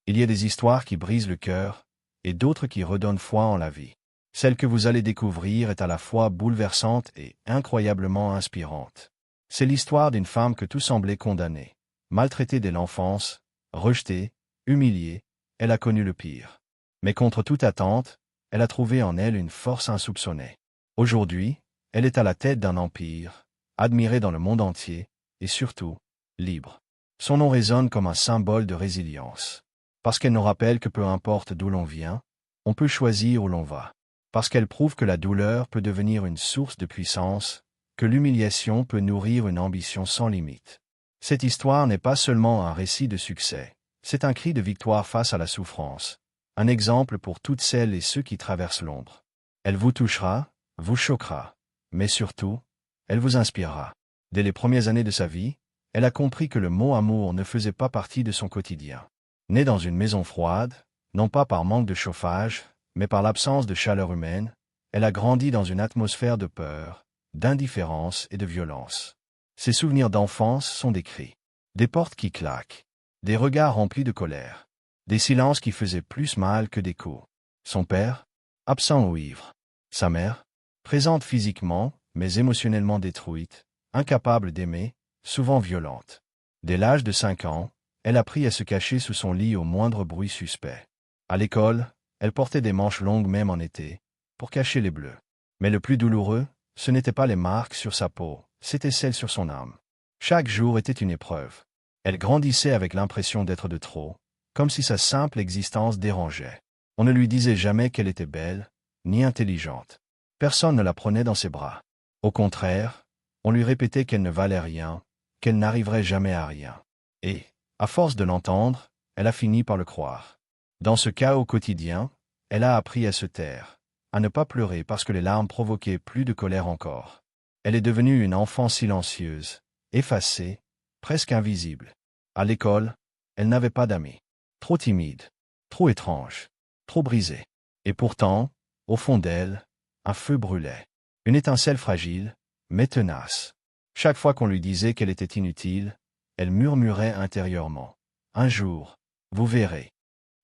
Il y a des histoires qui brisent le cœur, et d'autres qui redonnent foi en la vie. Celle que vous allez découvrir est à la fois bouleversante et incroyablement inspirante. C'est l'histoire d'une femme que tout semblait condamner. Maltraitée dès l'enfance, rejetée, humiliée, elle a connu le pire. Mais contre toute attente, elle a trouvé en elle une force insoupçonnée. Aujourd'hui, elle est à la tête d'un empire, admirée dans le monde entier, et surtout, libre. Son nom résonne comme un symbole de résilience. Parce qu'elle nous rappelle que peu importe d'où l'on vient, on peut choisir où l'on va. Parce qu'elle prouve que la douleur peut devenir une source de puissance, que l'humiliation peut nourrir une ambition sans limite. Cette histoire n'est pas seulement un récit de succès, c'est un cri de victoire face à la souffrance, un exemple pour toutes celles et ceux qui traversent l'ombre. Elle vous touchera, vous choquera, mais surtout, elle vous inspirera. Dès les premières années de sa vie, elle a compris que le mot amour ne faisait pas partie de son quotidien. Née dans une maison froide, non pas par manque de chauffage, mais par l'absence de chaleur humaine, elle a grandi dans une atmosphère de peur, d'indifférence et de violence. Ses souvenirs d'enfance sont des cris, des portes qui claquent, des regards remplis de colère, des silences qui faisaient plus mal que des coups. Son père, absent ou ivre. Sa mère, présente physiquement, mais émotionnellement détruite, incapable d'aimer, souvent violente. Dès l'âge de 5 ans, elle apprit à se cacher sous son lit au moindre bruit suspect. À l'école, elle portait des manches longues même en été, pour cacher les bleus. Mais le plus douloureux, ce n'étaient pas les marques sur sa peau, c'était celles sur son âme. Chaque jour était une épreuve. Elle grandissait avec l'impression d'être de trop, comme si sa simple existence dérangeait. On ne lui disait jamais qu'elle était belle, ni intelligente. Personne ne la prenait dans ses bras. Au contraire, on lui répétait qu'elle ne valait rien, qu'elle n'arriverait jamais à rien. Et, à force de l'entendre, elle a fini par le croire. Dans ce chaos quotidien, elle a appris à se taire, à ne pas pleurer parce que les larmes provoquaient plus de colère encore. Elle est devenue une enfant silencieuse, effacée, presque invisible. À l'école, elle n'avait pas d'amis. Trop timide, trop étrange, trop brisée. Et pourtant, au fond d'elle, un feu brûlait. Une étincelle fragile, mais tenace. Chaque fois qu'on lui disait qu'elle était inutile, elle murmurait intérieurement. Un jour, vous verrez.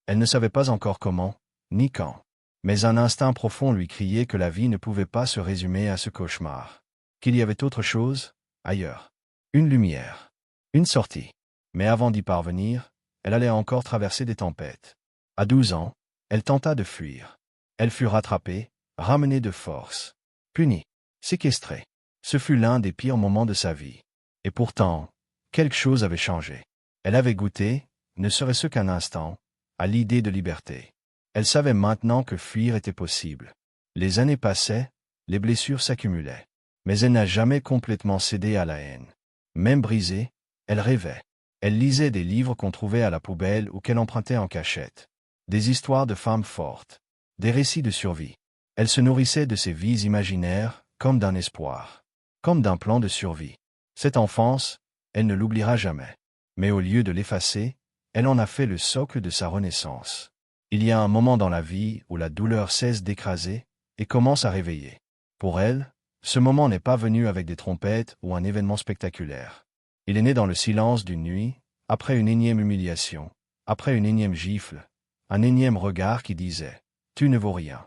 Elle ne savait pas encore comment, ni quand. Mais un instinct profond lui criait que la vie ne pouvait pas se résumer à ce cauchemar. Qu'il y avait autre chose, ailleurs. Une lumière. Une sortie. Mais avant d'y parvenir, elle allait encore traverser des tempêtes. À 12 ans, elle tenta de fuir. Elle fut rattrapée, ramenée de force. Punie. Séquestrée. Ce fut l'un des pires moments de sa vie. Et pourtant, quelque chose avait changé. Elle avait goûté, ne serait-ce qu'un instant, à l'idée de liberté. Elle savait maintenant que fuir était possible. Les années passaient, les blessures s'accumulaient. Mais elle n'a jamais complètement cédé à la haine. Même brisée, elle rêvait. Elle lisait des livres qu'on trouvait à la poubelle ou qu'elle empruntait en cachette. Des histoires de femmes fortes. Des récits de survie. Elle se nourrissait de ces vies imaginaires, comme d'un espoir. Comme d'un plan de survie. Cette enfance, elle ne l'oubliera jamais. Mais au lieu de l'effacer, elle en a fait le socle de sa renaissance. Il y a un moment dans la vie où la douleur cesse d'écraser et commence à réveiller. Pour elle, ce moment n'est pas venu avec des trompettes ou un événement spectaculaire. Il est né dans le silence d'une nuit, après une énième humiliation, après une énième gifle, un énième regard qui disait « Tu ne vaux rien ».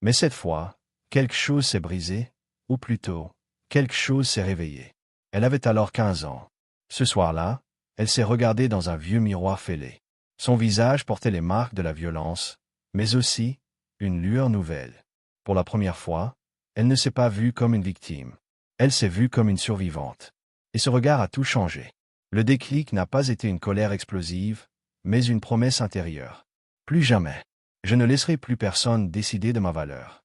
Mais cette fois, quelque chose s'est brisé, ou plutôt, quelque chose s'est réveillé. Elle avait alors 15 ans. Ce soir-là, elle s'est regardée dans un vieux miroir fêlé. Son visage portait les marques de la violence, mais aussi une lueur nouvelle. Pour la première fois, elle ne s'est pas vue comme une victime. Elle s'est vue comme une survivante. Et ce regard a tout changé. Le déclic n'a pas été une colère explosive, mais une promesse intérieure. Plus jamais. Je ne laisserai plus personne décider de ma valeur.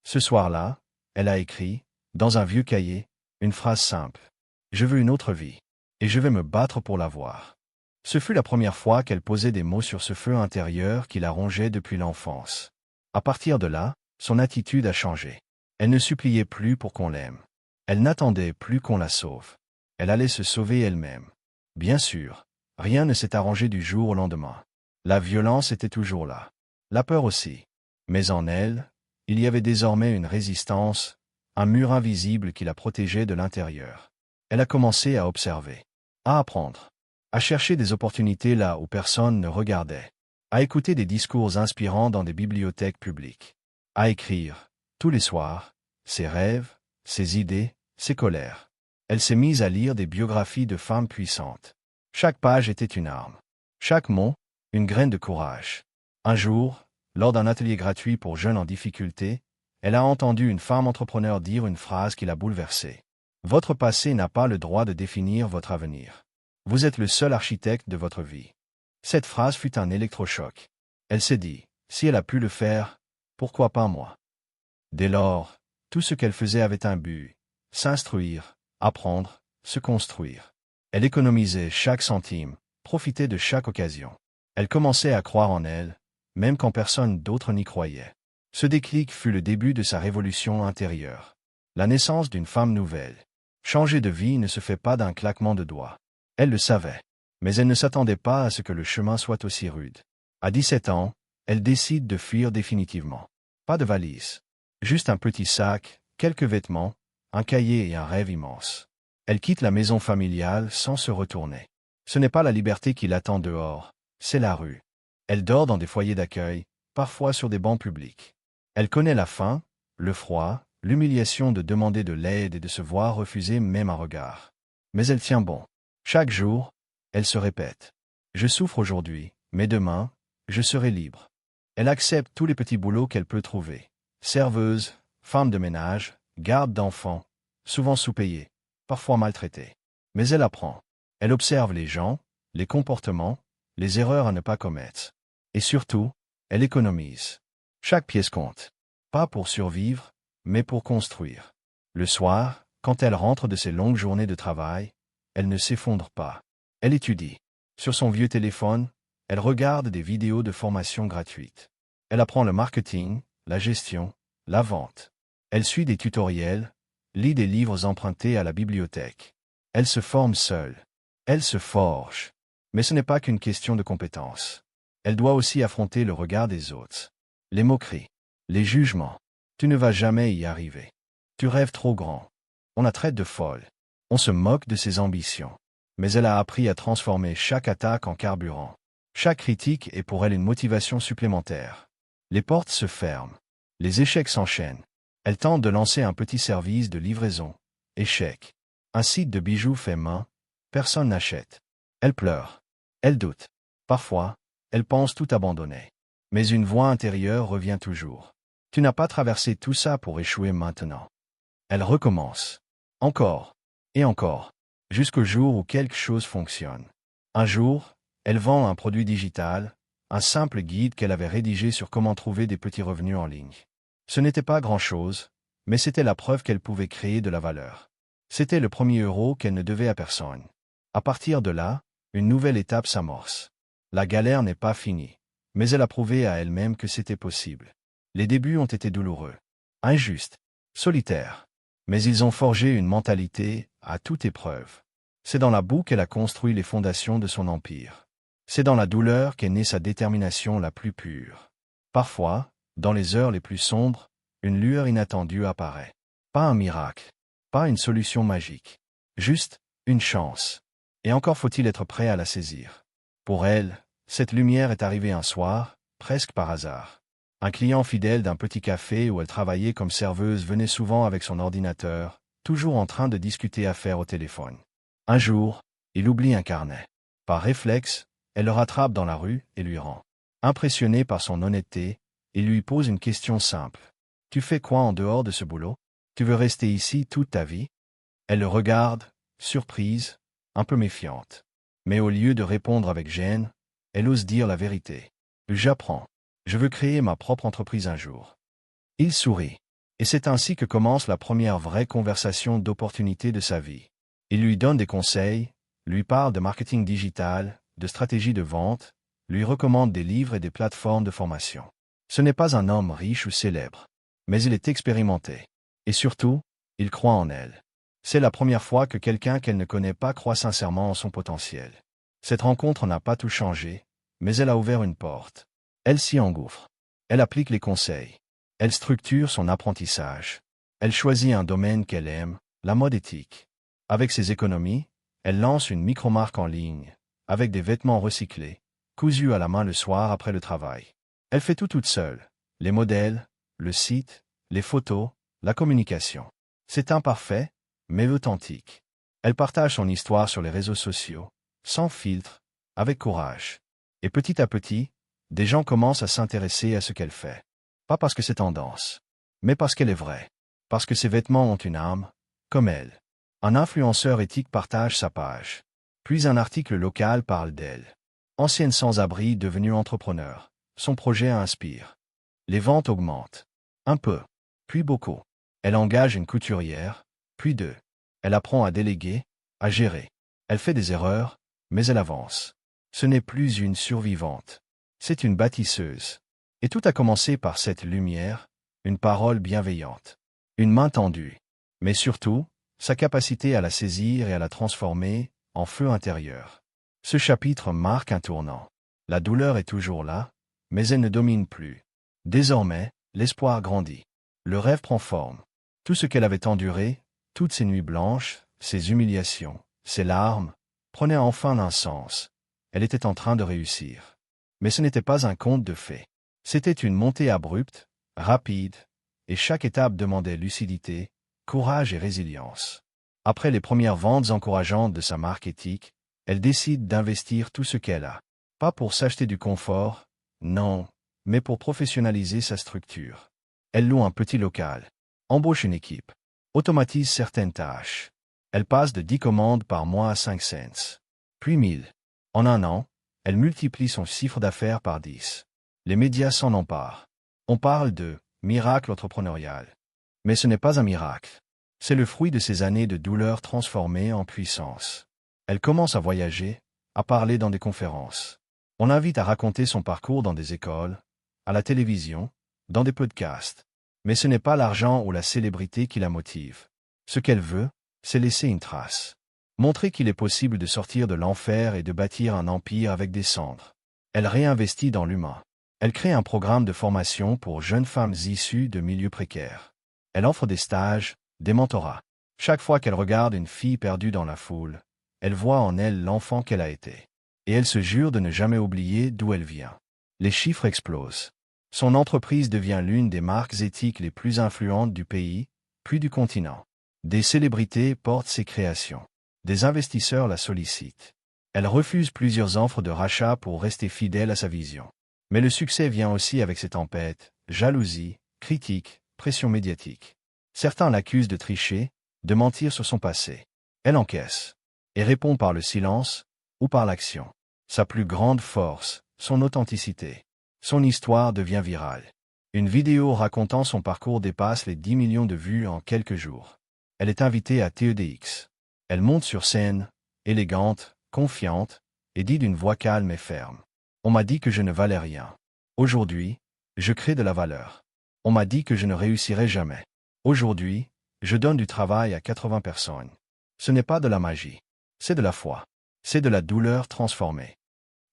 Ce soir-là, elle a écrit, dans un vieux cahier, une phrase simple. Je veux une autre vie. Et je vais me battre pour l'avoir. Ce fut la première fois qu'elle posait des mots sur ce feu intérieur qui la rongeait depuis l'enfance. À partir de là, son attitude a changé. Elle ne suppliait plus pour qu'on l'aime. Elle n'attendait plus qu'on la sauve. Elle allait se sauver elle-même. Bien sûr, rien ne s'est arrangé du jour au lendemain. La violence était toujours là. La peur aussi. Mais en elle, il y avait désormais une résistance, un mur invisible qui la protégeait de l'intérieur. Elle a commencé à observer, à apprendre, à chercher des opportunités là où personne ne regardait. à écouter des discours inspirants dans des bibliothèques publiques, à écrire, tous les soirs, ses rêves, ses idées, ses colères. Elle s'est mise à lire des biographies de femmes puissantes. Chaque page était une arme. Chaque mot, une graine de courage. Un jour, lors d'un atelier gratuit pour jeunes en difficulté, elle a entendu une femme entrepreneur dire une phrase qui l'a bouleversée. Votre passé n'a pas le droit de définir votre avenir. Vous êtes le seul architecte de votre vie. Cette phrase fut un électrochoc. Elle s'est dit, si elle a pu le faire, pourquoi pas moi? Dès lors, tout ce qu'elle faisait avait un but, s'instruire, apprendre, se construire. Elle économisait chaque centime, profitait de chaque occasion. Elle commençait à croire en elle, même quand personne d'autre n'y croyait. Ce déclic fut le début de sa révolution intérieure. La naissance d'une femme nouvelle. Changer de vie ne se fait pas d'un claquement de doigts. Elle le savait, mais elle ne s'attendait pas à ce que le chemin soit aussi rude. À 17 ans, elle décide de fuir définitivement. Pas de valise. Juste un petit sac, quelques vêtements, un cahier et un rêve immense. Elle quitte la maison familiale sans se retourner. Ce n'est pas la liberté qui l'attend dehors, c'est la rue. Elle dort dans des foyers d'accueil, parfois sur des bancs publics. Elle connaît la faim, le froid, l'humiliation de demander de l'aide et de se voir refuser même un regard. Mais elle tient bon. Chaque jour, elle se répète. Je souffre aujourd'hui, mais demain, je serai libre. Elle accepte tous les petits boulots qu'elle peut trouver. Serveuse, femme de ménage, garde d'enfants, souvent sous-payée, parfois maltraitée. Mais elle apprend. Elle observe les gens, les comportements, les erreurs à ne pas commettre. Et surtout, elle économise. Chaque pièce compte. Pas pour survivre, mais pour construire. Le soir, quand elle rentre de ses longues journées de travail, elle ne s'effondre pas. Elle étudie. Sur son vieux téléphone, elle regarde des vidéos de formation gratuites. Elle apprend le marketing, la gestion, la vente. Elle suit des tutoriels, lit des livres empruntés à la bibliothèque. Elle se forme seule. Elle se forge. Mais ce n'est pas qu'une question de compétence. Elle doit aussi affronter le regard des autres. Les moqueries. Les jugements. Tu ne vas jamais y arriver. Tu rêves trop grand. On la traite de folle. On se moque de ses ambitions. Mais elle a appris à transformer chaque attaque en carburant. Chaque critique est pour elle une motivation supplémentaire. Les portes se ferment. Les échecs s'enchaînent. Elle tente de lancer un petit service de livraison. Échec. Un site de bijoux fait main. Personne n'achète. Elle pleure. Elle doute. Parfois, elle pense tout abandonner. Mais une voix intérieure revient toujours. Tu n'as pas traversé tout ça pour échouer maintenant. Elle recommence. Encore. Et encore. Jusqu'au jour où quelque chose fonctionne. Un jour, elle vend un produit digital, un simple guide qu'elle avait rédigé sur comment trouver des petits revenus en ligne. Ce n'était pas grand-chose, mais c'était la preuve qu'elle pouvait créer de la valeur. C'était le premier euro qu'elle ne devait à personne. À partir de là, une nouvelle étape s'amorce. La galère n'est pas finie, mais elle a prouvé à elle-même que c'était possible. Les débuts ont été douloureux, injustes, solitaires, mais ils ont forgé une mentalité à toute épreuve. C'est dans la boue qu'elle a construit les fondations de son empire. C'est dans la douleur qu'est née sa détermination la plus pure. Parfois, dans les heures les plus sombres, une lueur inattendue apparaît. Pas un miracle, pas une solution magique, juste une chance. Et encore faut-il être prêt à la saisir. Pour elle, cette lumière est arrivée un soir, presque par hasard. Un client fidèle d'un petit café où elle travaillait comme serveuse venait souvent avec son ordinateur, toujours en train de discuter affaires au téléphone. Un jour, il oublie un carnet. Par réflexe, elle le rattrape dans la rue et lui rend. Impressionné par son honnêteté, il lui pose une question simple. « Tu fais quoi en dehors de ce boulot? Tu veux rester ici toute ta vie ?» Elle le regarde, surprise, un peu méfiante. Mais au lieu de répondre avec gêne, elle ose dire la vérité. « J'apprends. Je veux créer ma propre entreprise un jour. » Il sourit. Et c'est ainsi que commence la première vraie conversation d'opportunité de sa vie. Il lui donne des conseils, lui parle de marketing digital, de stratégie de vente, lui recommande des livres et des plateformes de formation. Ce n'est pas un homme riche ou célèbre, mais il est expérimenté. Et surtout, il croit en elle. C'est la première fois que quelqu'un qu'elle ne connaît pas croit sincèrement en son potentiel. Cette rencontre n'a pas tout changé, mais elle a ouvert une porte. Elle s'y engouffre. Elle applique les conseils. Elle structure son apprentissage. Elle choisit un domaine qu'elle aime, la mode éthique. Avec ses économies, elle lance une micromarque en ligne, avec des vêtements recyclés, cousu à la main le soir après le travail. Elle fait tout toute seule. Les modèles, le site, les photos, la communication. C'est imparfait, mais authentique. Elle partage son histoire sur les réseaux sociaux, sans filtre, avec courage. Et petit à petit, des gens commencent à s'intéresser à ce qu'elle fait. Pas parce que c'est tendance, mais parce qu'elle est vraie. Parce que ses vêtements ont une âme, comme elle. Un influenceur éthique partage sa page. Puis un article local parle d'elle. Ancienne sans-abri devenue entrepreneur. Son projet inspire. Les ventes augmentent. Un peu. Puis beaucoup. Elle engage une couturière, puis deux. Elle apprend à déléguer, à gérer. Elle fait des erreurs, mais elle avance. Ce n'est plus une survivante. C'est une bâtisseuse. Et tout a commencé par cette lumière, une parole bienveillante, une main tendue. Mais surtout, sa capacité à la saisir et à la transformer en feu intérieur. Ce chapitre marque un tournant. La douleur est toujours là, mais elle ne domine plus. Désormais, l'espoir grandit. Le rêve prend forme. Tout ce qu'elle avait enduré, toutes ces nuits blanches, ces humiliations, ces larmes, prenait enfin un sens. Elle était en train de réussir. Mais ce n'était pas un conte de fées. C'était une montée abrupte, rapide, et chaque étape demandait lucidité, courage et résilience. Après les premières ventes encourageantes de sa marque éthique, elle décide d'investir tout ce qu'elle a. Pas pour s'acheter du confort, non, mais pour professionnaliser sa structure. Elle loue un petit local, embauche une équipe, automatise certaines tâches. Elle passe de 10 commandes par mois à 5 cents, puis 1000. En un an, elle multiplie son chiffre d'affaires par 10. Les médias s'en emparent. On parle de « miracle entrepreneurial ». Mais ce n'est pas un miracle. C'est le fruit de ces années de douleur transformées en puissance. Elle commence à voyager, à parler dans des conférences. On l'invite à raconter son parcours dans des écoles, à la télévision, dans des podcasts. Mais ce n'est pas l'argent ou la célébrité qui la motive. Ce qu'elle veut, c'est laisser une trace. Montrer qu'il est possible de sortir de l'enfer et de bâtir un empire avec des cendres. Elle réinvestit dans l'humain. Elle crée un programme de formation pour jeunes femmes issues de milieux précaires. Elle offre des stages, des mentorats. Chaque fois qu'elle regarde une fille perdue dans la foule, elle voit en elle l'enfant qu'elle a été. Et elle se jure de ne jamais oublier d'où elle vient. Les chiffres explosent. Son entreprise devient l'une des marques éthiques les plus influentes du pays, puis du continent. Des célébrités portent ses créations. Des investisseurs la sollicitent. Elle refuse plusieurs offres de rachat pour rester fidèle à sa vision. Mais le succès vient aussi avec ses tempêtes, jalousie, critiques, pression médiatique. Certains l'accusent de tricher, de mentir sur son passé. Elle encaisse et répond par le silence ou par l'action. Sa plus grande force, son authenticité. Son histoire devient virale. Une vidéo racontant son parcours dépasse les 10 millions de vues en quelques jours. Elle est invitée à TEDx. Elle monte sur scène, élégante, confiante, et dit d'une voix calme et ferme. On m'a dit que je ne valais rien. Aujourd'hui, je crée de la valeur. On m'a dit que je ne réussirais jamais. Aujourd'hui, je donne du travail à 80 personnes. Ce n'est pas de la magie. C'est de la foi. C'est de la douleur transformée.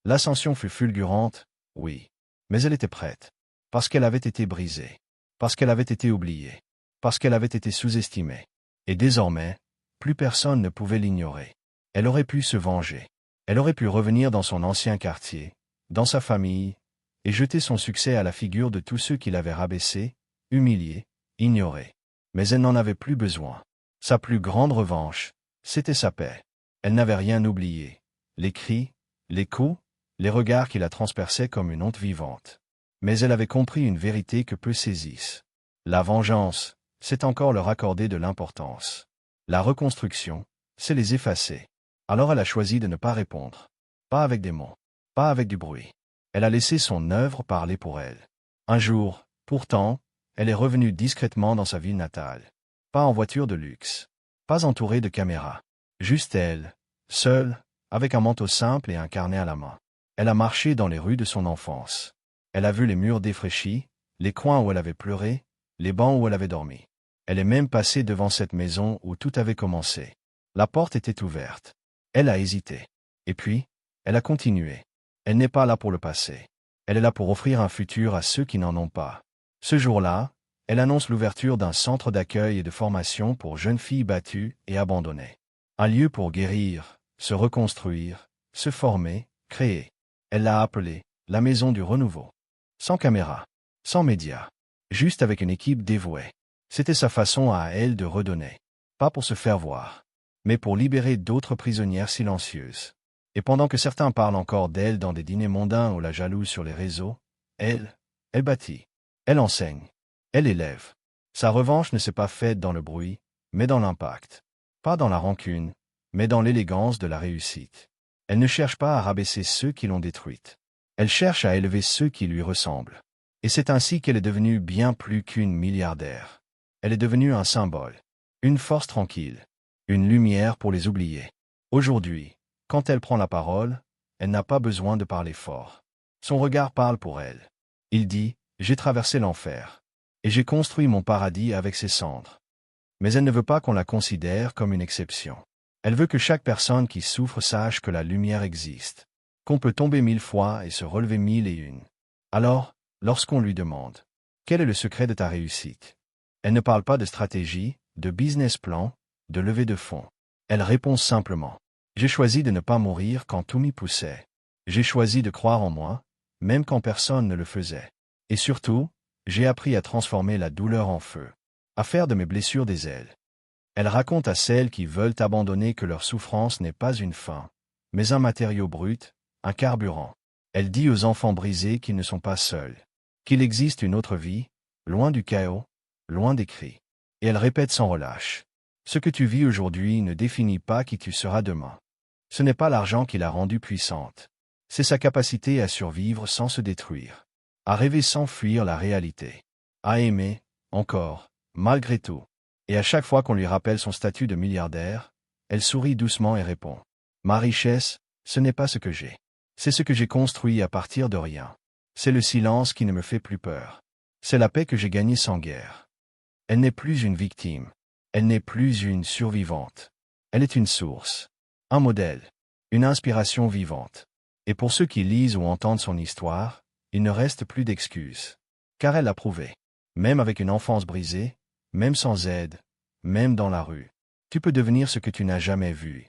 L'ascension fut fulgurante, oui. Mais elle était prête. Parce qu'elle avait été brisée. Parce qu'elle avait été oubliée. Parce qu'elle avait été sous-estimée. Et désormais, plus personne ne pouvait l'ignorer. Elle aurait pu se venger. Elle aurait pu revenir dans son ancien quartier, dans sa famille, et jeter son succès à la figure de tous ceux qui l'avaient rabaissé, humilié, ignoré. Mais elle n'en avait plus besoin. Sa plus grande revanche, c'était sa paix. Elle n'avait rien oublié. Les cris, les coups, les regards qui la transperçaient comme une honte vivante. Mais elle avait compris une vérité que peu saisissent. La vengeance, c'est encore leur accorder de l'importance. La reconstruction, c'est les effacer. Alors elle a choisi de ne pas répondre. Pas avec des mots. Pas avec du bruit. Elle a laissé son œuvre parler pour elle. Un jour, pourtant, elle est revenue discrètement dans sa ville natale. Pas en voiture de luxe. Pas entourée de caméras. Juste elle, seule, avec un manteau simple et un carnet à la main. Elle a marché dans les rues de son enfance. Elle a vu les murs défraîchis, les coins où elle avait pleuré, les bancs où elle avait dormi. Elle est même passée devant cette maison où tout avait commencé. La porte était ouverte. Elle a hésité. Et puis, elle a continué. Elle n'est pas là pour le passé. Elle est là pour offrir un futur à ceux qui n'en ont pas. Ce jour-là, elle annonce l'ouverture d'un centre d'accueil et de formation pour jeunes filles battues et abandonnées. Un lieu pour guérir, se reconstruire, se former, créer. Elle l'a appelée la maison du renouveau. Sans caméra, sans médias, juste avec une équipe dévouée. C'était sa façon à elle de redonner. Pas pour se faire voir, mais pour libérer d'autres prisonnières silencieuses. Et pendant que certains parlent encore d'elle dans des dîners mondains ou la jalousent sur les réseaux, elle bâtit, elle enseigne, elle élève. Sa revanche ne s'est pas faite dans le bruit, mais dans l'impact. Pas dans la rancune, mais dans l'élégance de la réussite. Elle ne cherche pas à rabaisser ceux qui l'ont détruite. Elle cherche à élever ceux qui lui ressemblent. Et c'est ainsi qu'elle est devenue bien plus qu'une milliardaire. Elle est devenue un symbole, une force tranquille, une lumière pour les oubliés. Aujourd'hui, quand elle prend la parole, elle n'a pas besoin de parler fort. Son regard parle pour elle. Il dit, « J'ai traversé l'enfer. Et j'ai construit mon paradis avec ses cendres. » Mais elle ne veut pas qu'on la considère comme une exception. Elle veut que chaque personne qui souffre sache que la lumière existe, qu'on peut tomber 1000 fois et se relever 1001. Alors, lorsqu'on lui demande, « Quel est le secret de ta réussite ?» Elle ne parle pas de stratégie, de business plan, de levée de fonds. Elle répond simplement, « J'ai choisi de ne pas mourir quand tout m'y poussait. J'ai choisi de croire en moi, même quand personne ne le faisait. Et surtout, j'ai appris à transformer la douleur en feu, à faire de mes blessures des ailes. » Elle raconte à celles qui veulent abandonner que leur souffrance n'est pas une fin, mais un matériau brut, un carburant. Elle dit aux enfants brisés qu'ils ne sont pas seuls, qu'il existe une autre vie, loin du chaos, loin des cris. Et elle répète sans relâche, « Ce que tu vis aujourd'hui ne définit pas qui tu seras demain. Ce n'est pas l'argent qui l'a rendue puissante. C'est sa capacité à survivre sans se détruire, à rêver sans fuir la réalité, à aimer, encore, malgré tout. » Et à chaque fois qu'on lui rappelle son statut de milliardaire, elle sourit doucement et répond, « Ma richesse, ce n'est pas ce que j'ai. C'est ce que j'ai construit à partir de rien. C'est le silence qui ne me fait plus peur. C'est la paix que j'ai gagnée sans guerre. » Elle n'est plus une victime. Elle n'est plus une survivante. Elle est une source, un modèle, une inspiration vivante. Et pour ceux qui lisent ou entendent son histoire, il ne reste plus d'excuses. Car elle l'a prouvé. Même avec une enfance brisée, même sans aide, même dans la rue, tu peux devenir ce que tu n'as jamais vu.